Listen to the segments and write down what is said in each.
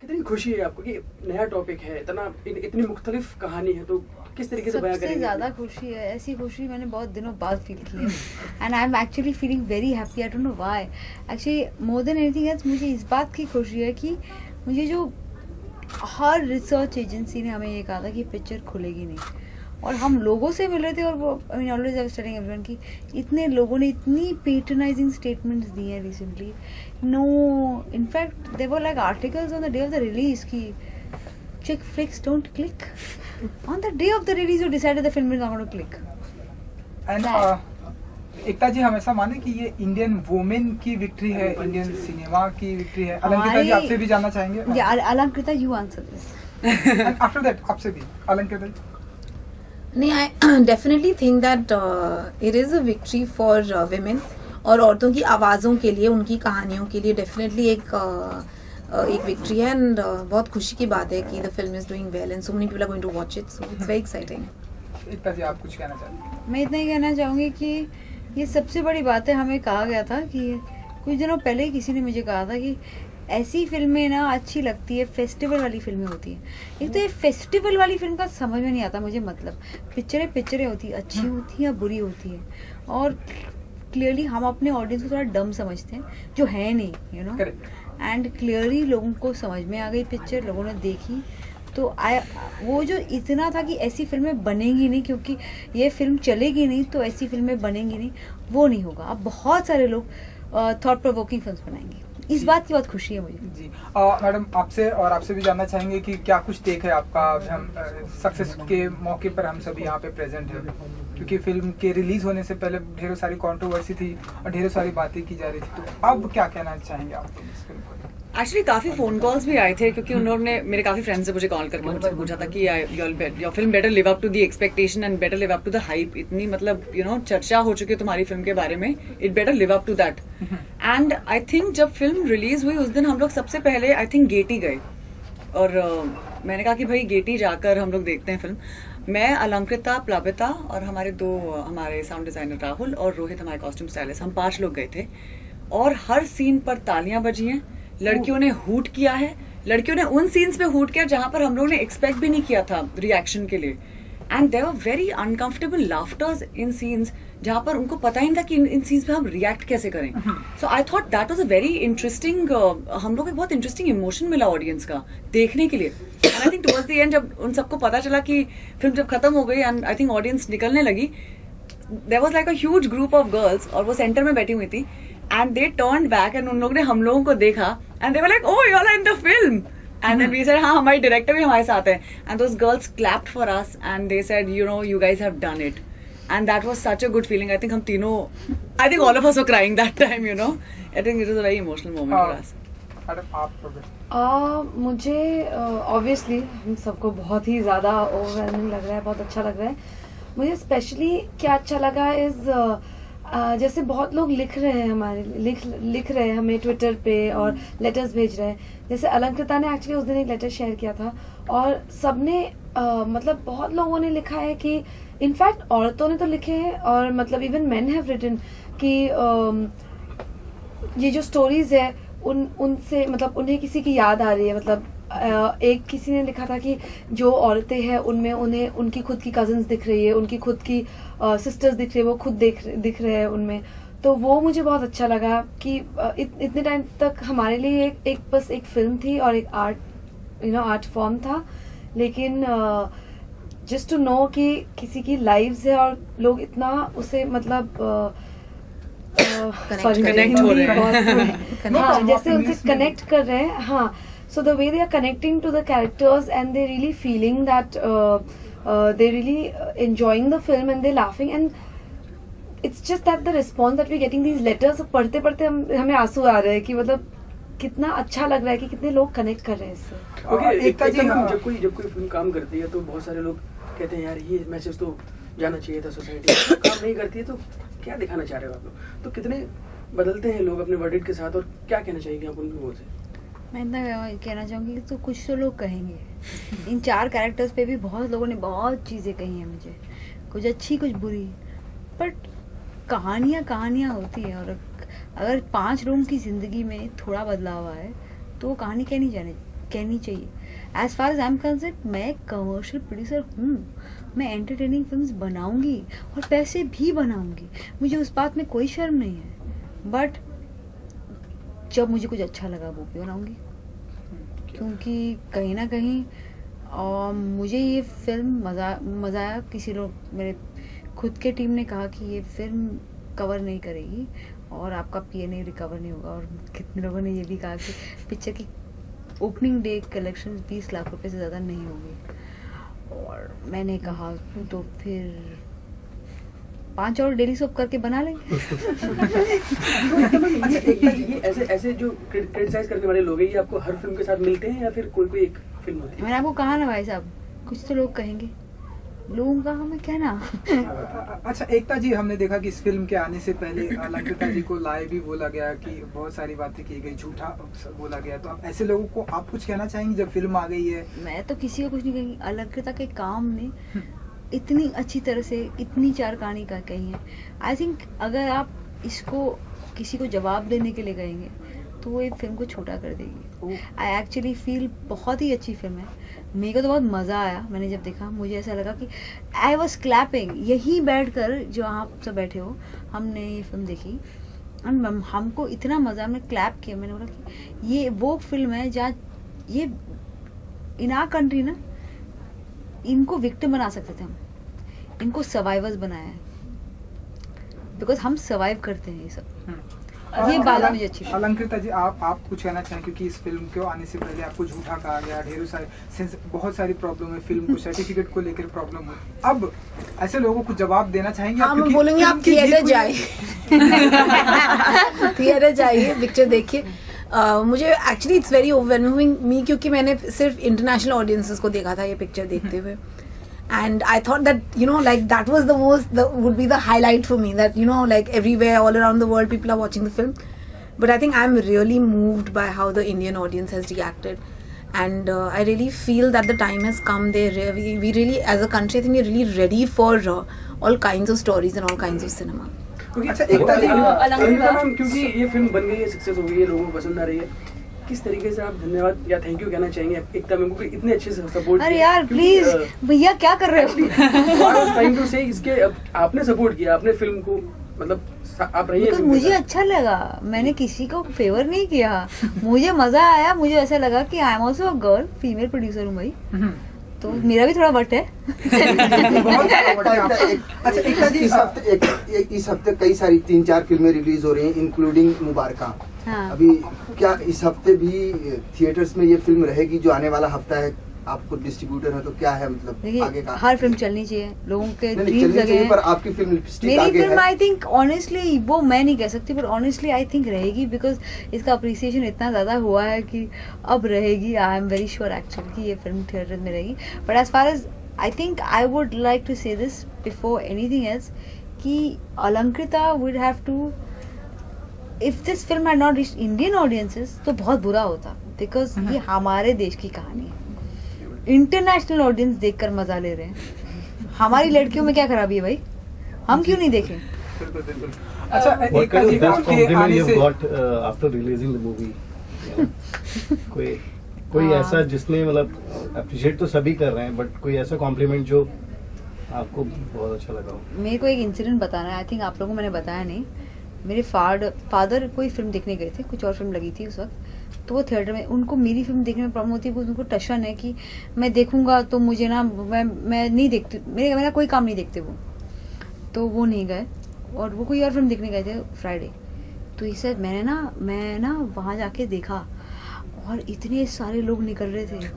कितनी खुशी है आपको कि नया टॉपिक है, इतनी मुख्तलिफ कहानी है, तो किस तरीके से बयां करेंगे? सबसे ज़्यादा खुशी है, ऐसी खुशी मैंने बहुत दिनों बाद फील की है and I am actually feeling very happy. I don't know why, actually more than anything else मुझे इस बात की खुशी है कि मुझे जो हर रिसर्च एजेंसी ने हमें ये कहा था कि पिक्चर खुलेगी नहीं, और हम लोगों से मिले थे, और वो I mean always I was telling everyone कि इतने लोगों ने इतनी पेट्रोनाइजिंग स्टेटमेंट्स दी हैं recently. No, in fact there were like articles on the day of the release की chick flicks don't click. On the day of the release you decided the film is not going to click. And एकता जी हमेशा माने कि ये Indian women की victory है, Indian cinema की victory है। अलंकृता जी आपसे भी जानना चाहेंगे? Alankrita, you answer this. And after that आपसे भी अलंकृता जी। नहीं, I definitely think that it is a victory for women, और औरतों की आवाज़ों के लिए, उनकी कहानियों के लिए डेफिनेटली एक विक्ट्री है। एंड बहुत खुशी की बात है कि the film is doing well and so many people are going to watch it, so it's very exciting. Ekta ji आप कुछ कहना चाहते हैं? मैं इतना ही कहना चाहूँगी कि ये सबसे बड़ी बात है। हमें कहा गया था कि कुछ दिनों पहले ही किसी ने मुझे कहा था कि ऐसी फिल्में ना अच्छी लगती है, फेस्टिवल वाली फिल्में होती हैं। एक तो ये फेस्टिवल वाली फिल्म का समझ में नहीं आता मुझे, मतलब पिक्चरें होती हैं, अच्छी होती हैं या बुरी होती हैं, और क्लियरली हम अपने ऑडियंस को थोड़ा डम समझते हैं, जो है नहीं, यू नो। एंड क्लियरली लोगों को समझ में आ गई पिक्चर, लोगों ने देखी, तो वो जो इतना था कि ऐसी फिल्में बनेंगी नहीं क्योंकि ये फिल्म चलेगी नहीं, तो ऐसी फिल्में बनेंगी नहीं, वो नहीं होगा। अब बहुत सारे लोग थॉट प्रोवोकिंग फिल्म्स बनाएंगे, इस बात की बहुत खुशी है मुझे। जी मैडम आपसे भी जानना चाहेंगे कि क्या कुछ टेक है आपका? हम सक्सेस के मौके पर हम सभी यहाँ पे प्रेजेंट हैं, क्योंकि फिल्म के रिलीज होने से पहले ढेरों सारी कंट्रोवर्सी थी और ढेरों सारी बातें की जा रही थी, तो अब क्या कहना चाहेंगे आप इस फिल्म को? एक्चुअली काफी फोन कॉल्स भी आए थे, क्योंकि उन्होंने, मेरे काफी फ्रेंड्स ने मुझे कॉल करके मुझसे पूछा था कि your film better live up to the expectation and better live up to the hype. इतनी मतलब चर्चा हो चुकी है तुम्हारी फिल्म के बारे में, it better live up to that. And I think जब फिल्म रिलीज हुई उस दिन हम लोग सबसे पहले आई थिंक गेटी गए, और मैंने कहा कि भाई गेटी जाकर हम लोग देखते हैं फिल्म। मैं, अलंकृता, प्लविता और हमारे साउंड डिजाइनर राहुल और रोहित हमारे कॉस्ट्यूम स्टाइलिस्ट, हम 5 लोग गए थे, और हर सीन पर तालियां बजी हैं, लड़कियों ने हूट किया है, लड़कियों ने उन सीन्स पे हूट किया जहां पर हम लोगों ने एक्सपेक्ट भी नहीं किया था रिएक्शन के लिए। And there were very uncomfortable laughters in scenes जहां पर उनको पता ही नहीं था कि इन सीन्स पे हम रिएक्ट कैसे करें। So I thought that was a very interesting, हम लोग एक बहुत इंटरेस्टिंग इमोशन मिला ऑडियंस का देखने के लिए। And I think towards the end जब उन सबको पता चला कि फिल्म जब खत्म हो गई एंड आई थिंक ऑडियंस निकलने लगी, there was like a huge group of girls, और वो सेंटर में बैठी हुई थी, and they turned back and उन लोगों ने हम लोगों को देखा and they were like, oh you are in the film. And then we said, हाँ हमारी डायरेक्टर भी हमारे साथ है, and those girls clapped for us and they said, you guys have done it, and that was such a good feeling. I think हम तीनों, I think all of us were crying that time, I think it was a very emotional moment for us. मुझे obviously हम सबको बहुत ही ज़्यादा overwhelming लग रहा है, बहुत अच्छा लग रहा है। मुझे स्पेशली क्या अच्छा लगा इज जैसे बहुत लोग लिख रहे हैं, हमारे लिख रहे हैं हमें ट्विटर पे और लेटर्स भेज रहे हैं। जैसे अलंकृता ने एक्चुअली उस दिन एक लेटर शेयर किया था, और सबने मतलब बहुत लोगों ने लिखा है कि इनफैक्ट औरतों ने तो लिखे हैं, और मतलब इवन मेन हैव रिटन कि ये जो स्टोरीज है उनसे मतलब उन्हें किसी की याद आ रही है। मतलब एक किसी ने लिखा था कि जो औरतें हैं उनमें उन्हें उनकी खुद की कजन्स दिख रही है, उनकी खुद की सिस्टर्स दिख रही है, वो खुद दिख रहे हैं उनमें। तो वो मुझे बहुत अच्छा लगा कि इतने टाइम तक हमारे लिए बस एक फिल्म थी और एक आर्ट फॉर्म था, लेकिन जस्ट टू नो कि किसी की लाइव्स है और लोग इतना उसे मतलब कनेक्ट हो रहे हैं, हाँ जैसे उनसे कनेक्ट कर रहे हैं। हाँ, so the way they are connecting to the characters and they're really feeling that they're really enjoying the film and they're laughing, and it's just that the response that we're getting, these letters पढ़ते पढ़ते हमें आंसू आ रहे हैं कि मतलब कितना अच्छा लग रहा है कि कितने लोग कनेक्ट कर रहे हैं इससे। जब कोई फिल्म काम करती है तो बहुत सारे लोग कहते हैं यार ये मैसेज तो जाना चाहिए था सोसाइटी, काम नहीं करती है तो क्या दिखाना चाह रहे हो आप लोग? तो कितने बदलते हैं लोग अपने वर्डिट के साथ, और क्या कहना चाहिए आप उनकी ओर से? मैं इतना कहना चाहूँगी तो कुछ तो लोग कहेंगे, इन 4 कैरेक्टर्स पे भी बहुत लोगों ने बहुत चीज़ें कही हैं मुझे, कुछ अच्छी कुछ बुरी, बट कहानियाँ होती हैं, और अगर 5 लोगों की ज़िंदगी में थोड़ा बदलाव आए तो वो कहानी कहनी कहनी चाहिए। As far as I am concerned, मैं कमर्शियल प्रोड्यूसर हूँ, मैं एंटरटेनिंग फिल्म्स बनाऊंगी और पैसे भी बनाऊंगी, मुझे उस बात में कोई शर्म नहीं है। बट जब मुझे कुछ अच्छा लगा वो भी बनाऊंगी, क्योंकि कहीं ना कहीं मुझे ये फिल्म मज़ा आया। किसी लोग, मेरे खुद के टीम ने कहा कि ये फिल्म कवर नहीं करेगी और आपका पीएनए रिकवर नहीं होगा, और कितने लोगों ने ये भी कहा कि पिक्चर की ओपनिंग डे कलेक्शन 20 लाख रुपए से ज़्यादा नहीं होगी। और मैंने कहा तो फिर 5 और डेली सोप करके बना लेंगे। अच्छा, ये ऐसे जो क्रिटिसाइज करने वाले लोग हैं, ये आपको हर फिल्म के साथ मिलते हैं या फिर कोई एक फिल्म होती है? मैंने आपको कहा ना भाई साहब, कुछ तो लोग कहेंगे, लोगों का हमें कहना। अच्छा एकता जी, हमने देखा कि इस फिल्म के आने से पहले अलंकृता जी को लाए भी बोला गया कि बहुत सारी बातें की गई, झूठा बोला गया, तो आप ऐसे लोगों को आप कुछ कहना चाहेंगे जब फिल्म आ गई है? मैं तो किसी को कुछ नहीं कहेंगी। अलंकृता के काम ने इतनी अच्छी तरह से इतनी 4 कहानी का कही है। आई थिंक अगर आप इसको किसी को जवाब देने के लिए कहेंगे तो वो एक फिल्म को छोटा कर देगी। आई एक्चुअली फील बहुत ही अच्छी फिल्म है, मेरे को तो बहुत मज़ा आया। मैंने जब देखा मुझे ऐसा लगा कि आई वॉज क्लैपिंग, यहीं बैठकर जो आप सब बैठे हो, हमने ये फिल्म देखी और हमको इतना मज़ा, हमने क्लैप किया। मैंने बोला कि ये वो फिल्म है जहाँ ये इन आवर कंट्री ना, इनको विक्टिम बना सकते थे हम, इनको सर्वाइवर्स बनाया है, बिकॉज हम सर्वाइव करते हैं ये सब। ये बात मुझे अच्छी। अलंकृता जी, आप कुछ कहना चाहें, क्योंकि इस फिल्म के आने से पहले आपको झूठा कहा गया, ढेरों सारे बहुत सारी प्रॉब्लम है, फिल्म को सर्टिफिकेट को लेकर प्रॉब्लम हुई, अब ऐसे लोगों को जवाब देना चाहेंगे? हाँ, मैं बोलूंगी आप थिएटर जाए, थिएटर जाइए, पिक्चर देखिए। मुझे एक्चुअली इट्स वेरी ओवरवेलमिंग मी, क्योंकि मैंने सिर्फ इंटरनेशनल ऑडियंसेस को देखा था ये पिक्चर देखते हुए, and I thought that like that was would be the highlight for me, that like everywhere all around the world people are watching the film. But I think I'm really moved by how the Indian audience has reacted, and I really feel that the time has come. We really, as a country, I think we're really ready for all kinds of stories and all kinds of cinema. अच्छा, एकता जी, Alankrita ma'am, क्योंकि ये film बन गई है, success हो गई है, लोगों को पसंद आ रही है, किस तरीके से आप धन्यवाद या थैंक यू कहना चाहेंगे एकता मैम को इतने अच्छे से सपोर्ट? अरे यार प्लीज भैया क्या कर रहे हो? इसके आपने सपोर्ट किया, आपने फिल्म को, मतलब आप रही हैं। मुझे अच्छा लगा, मैंने किसी को फेवर नहीं किया, मुझे मजा आया, मुझे ऐसा लगा कि I am also a girl, female producer हूँ भाई, तो मेरा भी थोड़ा वट है। अच्छा एकता जी, इस हफ्ते कई सारी 3-4 फिल्में रिलीज हो रही हैं, इंक्लूडिंग मुबारका। हाँ। अभी क्या इस हफ्ते भी थिएटर्स में ये फिल्म रहेगी जो आने वाला हफ्ता है? आपको डिस्ट्रीब्यूटर है तो क्या है, मतलब आगे का? हर फिल्म चलनी चाहिए, लोगों के ड्रीम्स लगे हैं, पर आपकी फिल्म मेरी फिल्म आई थिंक ऑनेस्टली वो मैं नहीं कह सकती, पर ऑनेस्टली आई थिंक रहेगी, बिकॉज इसका अप्रिसिएशन इतना ज्यादा हुआ है कि अब रहेगी। I am very sure actually कि ये फिल्म थिएटर में रहेगी। But as far as I think I would like to say this before anything else कि Alankrita would have to, if this film had not reached Indian audiences तो बहुत बुरा होता, because ये हमारे देश की कहानी है, इंटरनेशनल ऑडियंस देखकर मजा ले रहे हैं। हमारी लड़कियों में क्या खराबी है भाई, हम क्यों नहीं देखें? अच्छा, what kind of best compliment you've got after releasing the movie? कोई ऐसा जिसने, मतलब अप्रिशिएट तो सभी कर रहे हैं, बट कोई ऐसा कॉम्प्लीमेंट जो आपको बहुत अच्छा लगा हो? मेरे को एक इंसिडेंट बताना है, आई थिंक आप लोगों को मैंने बताया नहीं। मेरे फादर कोई फिल्म देखने गए थे, कुछ और फिल्म लगी थी उस वक्त, तो वो थिएटर में, उनको मेरी फिल्म देखने में प्रॉब्लम होती है, उनको टशन है कि मैं देखूंगा तो मुझे ना, मैं नहीं देखती, मेरा कोई काम नहीं देखते वो, तो वो नहीं गए और वो कोई और फिल्म देखने गए थे फ्राइडे। तो इसे मैं ना वहाँ जाके देखा और इतने सारे लोग निकल रहे थे,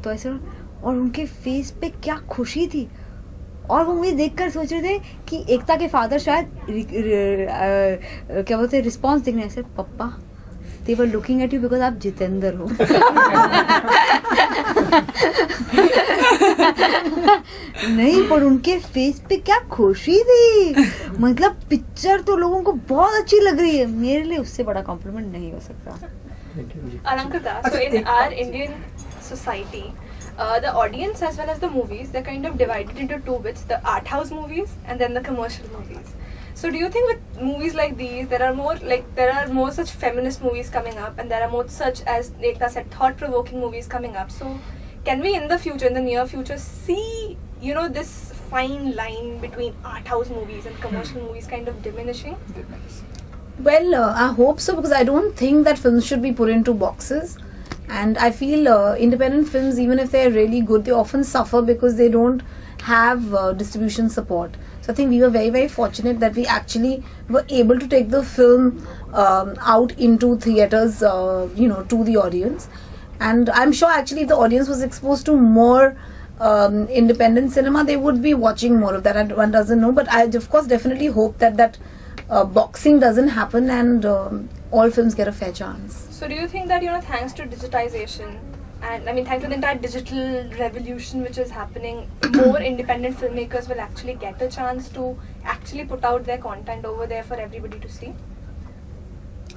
तो ऐसे, और उनके फेस पे क्या खुशी थी, और वो मुझे देखकर सोच रहे थे कि एकता के फादर शायद क्या बोलते हैं, रिस्पॉन्स देखने ऐसे, पप्पा they were looking at you because आप जितेंद्र हो। नहीं, पर उनके फेस पे क्या खुशी थी, मतलब पिक्चर तो लोगों को बहुत अच्छी लग रही है, मेरे लिए उससे बड़ा कॉम्प्लीमेंट नहीं हो सकता। Alankruta, so in our Indian society, the audience as well as the movies, they're kind of divided into two bits: the art house movies and then the commercial movies. So do you think with movies like these, there are more such feminist movies coming up, and there are more such, as Ekta said, thought-provoking movies coming up? So can we in the future, in the near future, see, you know, this fine line between art house movies and commercial movies kind of diminishing? Well, I hope so, because I don't think that films should be put into boxes. And I feel independent films, even if they're really good, they often suffer because they don't have distribution support. So I think we were very, very fortunate that we actually were able to take the film out into theatres, you know, to the audience. And I'm sure actually if the audience was exposed to more independent cinema, they would be watching more of that. And one doesn't know, but I of course definitely hope that boxing doesn't happen and all films get a fair chance. So do you think that, you know, thanks to digitization, and I mean thanks to the entire digital revolution which is happening, more independent filmmakers will actually get a chance to actually put out their content over there for everybody to see?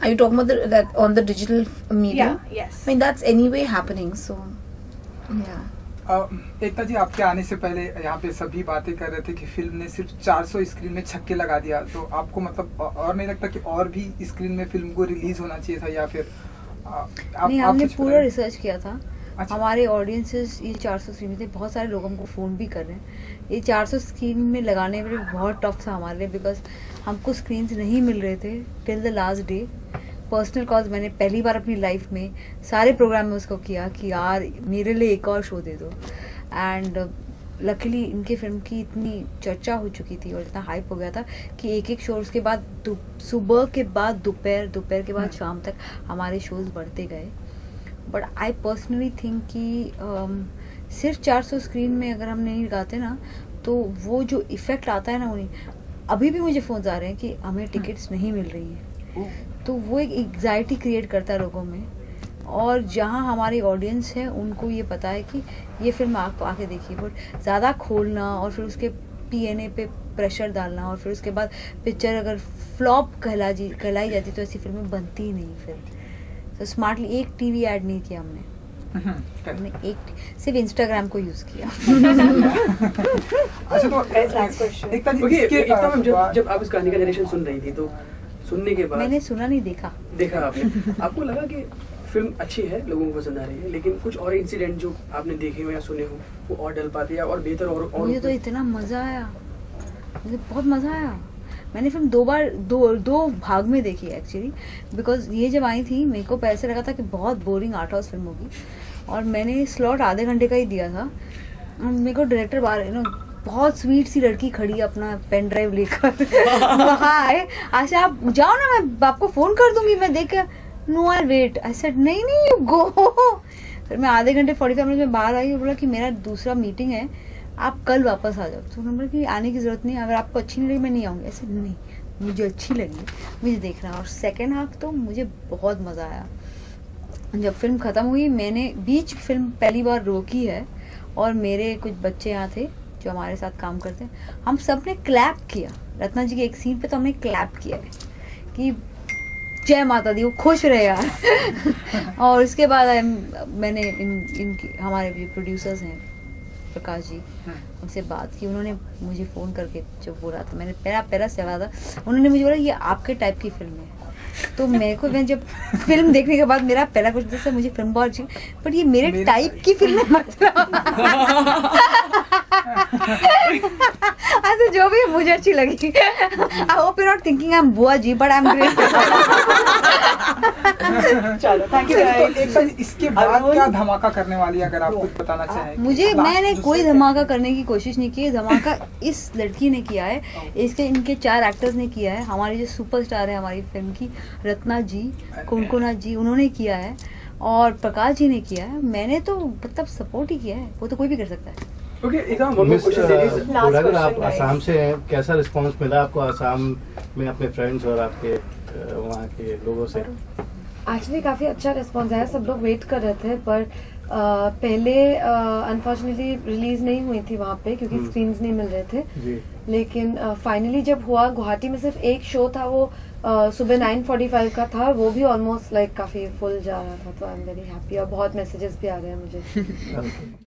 Are you talking about that on the digital media? Yeah, yes. I mean that's anyway happening, so yeah. एकता जी, आपके आने से पहले यहाँ पे सभी बातें कर रहे थे कि फिल्म ने सिर्फ 400 स्क्रीन में छक्के लगा दिया, तो आपको मतलब और नहीं लगता कि और भी स्क्रीन में फिल्म को रिलीज होना चाहिए था, या फिर नहीं, हमने पूरा रिसर्च किया था। अच्छा। हमारे ऑडियंसेस ये 400 स्क्रीन में थे, बहुत सारे लोग हमको फ़ोन भी कर रहे हैं। ये 400 स्क्रीन में लगाने में बहुत टफ था हमारे लिए, बिकॉज हमको स्क्रीन्स नहीं मिल रहे थे till the last day. Personal cause मैंने पहली बार अपनी लाइफ में सारे प्रोग्राम में उसको किया कि यार मेरे लिए एक और शो दे दो। एंड लकीली इनके फिल्म की इतनी चर्चा हो चुकी थी और इतना हाइप हो गया था कि एक एक शो उसके बाद सुबह के बाद दोपहर के बाद शाम तक हमारे शोज बढ़ते गए। बट आई पर्सनली थिंक कि सिर्फ 400 स्क्रीन में अगर हम नहीं लगाते ना, तो वो जो इफ़ेक्ट आता है ना, उन्हें अभी भी मुझे फ़ोन आ रहे हैं कि हमें टिकट्स नहीं मिल रही हैं, तो वो एक एग्जाइटी क्रिएट करता है लोगों में। और जहाँ हमारी ऑडियंस है उनको ये पता है कि ये फिल्म आप आके देखिए, बट ज़्यादा खोलना और फिर उसके पीएनए पे प्रेशर डालना और फिर उसके बाद पिक्चर अगर फ्लॉप कहलाई जाती तो ऐसी फिल्में बनती ही नहीं। फिर तो स्मार्टली एक टीवी ऐड नहीं किया हमने सिर्फ इंस्टाग्राम को यूज किया। अच्छा, तो एकता मैम, जब आप इस कहानी का नरेशन सुन रही थी, तो सुनने के बाद मैंने सुना नहीं, देखा आपने, आपको लगा कि फिल्म अच्छी है, लोगों को पसंद आ रही है, लेकिन कुछ और इंसिडेंट जो आपने देखे हो या सुने हो वो और डल पाते या और बेहतर और मुझे तो इतना मजा आया, मुझे बहुत मजा आया। मैंने फिल्म दो भाग में देखी एक्चुअली, बिकॉज ये जब आई थी मेरे को ऐसे लगा था कि बहुत बोरिंग आर्ट हाउस फिल्म होगी, और मैंने स्लॉट आधे घंटे का ही दिया था। मेरे को डायरेक्टर बाहर बहुत स्वीट सी लड़की खड़ी अपना पेन ड्राइव लेकर वहाँ आए, आशा आप जाओ ना, मैं आपको फोन कर दूंगी, मैं देख के no I wait. I said नहीं यू गो। फिर मैं आधे घंटे 45 मिनट में बाहर आई और बोला कि मेरा दूसरा मीटिंग है, आप कल वापस आ जाओ। तो उन्होंने बोला कि आने की जरूरत नहीं, अगर आपको अच्छी नहीं लगी मैं नहीं आऊँगी। ऐसे नहीं, मुझे अच्छी लगी, मुझे देखना। और सेकेंड हाफ तो मुझे बहुत मज़ा आया। जब फिल्म ख़त्म हुई, मैंने बीच फिल्म पहली बार रोकी है, और मेरे कुछ बच्चे यहाँ थे जो हमारे साथ काम करते हैं, हम सब ने क्लैप किया। रत्ना जी के एक सीन पे तो हमने क्लैप किया है कि जय माता दी, वो खुश रहे यार। और उसके बाद मैंने इनकी हमारे जो प्रोड्यूसर्स हैं प्रकाश जी, उनसे बात की। उन्होंने मुझे फ़ोन करके जब बोला था, मैंने पहला सवाल था, उन्होंने मुझे बोला ये आपके टाइप की फिल्म है। तो मेरे को मैं जब फिल्म देखने के बाद मेरा पहला क्वेश्चन था, मुझे फिल्म बहुत अच्छी, बट ये मेरे टाइप की फिल्म है मतलब। अच्छा जो भी मुझे अच्छी लगी। I hope you not thinking I am बुआ जी, बट आई एम ग्रेट। चलो थैंक यू। इसके बाद क्या धमाका करने वाली है, अगर आप कुछ बताना चाहें? मैंने कोई धमाका करने की कोशिश नहीं की। धमाका इस लड़की ने किया है, इनके 4 एक्टर्स ने किया है। हमारी जो सुपरस्टार है हमारी फिल्म की, रत्ना जी, कुनकुना जी, उन्होंने किया है, और प्रकाश जी ने किया है। मैंने तो मतलब सपोर्ट ही किया है, वो तो कोई भी कर सकता है। अगर आप आसाम से हैं, कैसा रिस्पांस मिला आपको आसाम में अपने फ्रेंड्स और आपके वहाँ के लोगों से? एक्चुअली काफ़ी अच्छा रिस्पांस आया, सब लोग वेट कर रहे थे, पर पहले अनफॉर्चुनेटली रिलीज नहीं हुई थी वहाँ पे क्योंकि स्क्रीन्स नहीं मिल रहे थे जी। लेकिन फाइनली जब हुआ, गुवाहाटी में सिर्फ एक शो था, वो सुबह 9:45 का था, वो भी ऑलमोस्ट लाइक काफ़ी फुल जा रहा था। तो आई एम वेरी हैप्पी, और बहुत मैसेजेस भी आ रहे हैं मुझे।